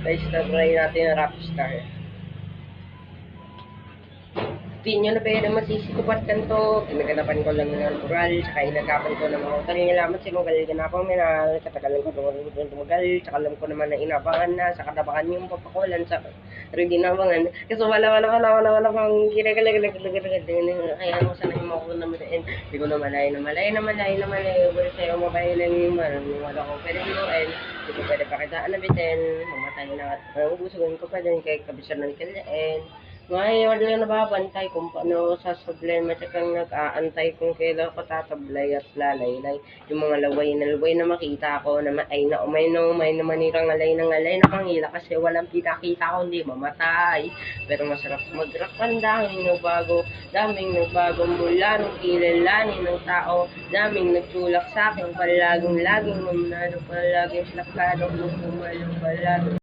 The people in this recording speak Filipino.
Guys, na-try natin ang Rockstar. Di nyo na pwede masisikupat kanto. Pinaganapan ko lang ng natural, tsaka inagapan ko ng mga utang-ilamat si Magal. Ganapang minal, katagalan ko tumagal, tsaka alam ko naman na inabangan na, sa katabakan yung papakulan, sa rin ginabangan. Kasi wala pang ginagalag, kaya mo sana yung mga naman. Hindi ko na malay, wala sa'yo mabay lang yung wala ko pwede binuin, hindi ko pwede pakitaan na bitin, mamatay na, gustuin ko pa din kay kabisar ng kalain. Ngayon lang nababantay kung paano sa problema tsaka nag-aantay kung kailan ko tatablay at lalaylay. Yung mga laway na makita ko na ay na umay na manirang alay na pangila kasi walang kita-kita ko hindi mamatay. Pero masarap mag-rock ang daming nagbago mula nung kilalanin ng tao. Daming nagtulak sa akin palaging mamunado palaging slakado kung pumalong palado.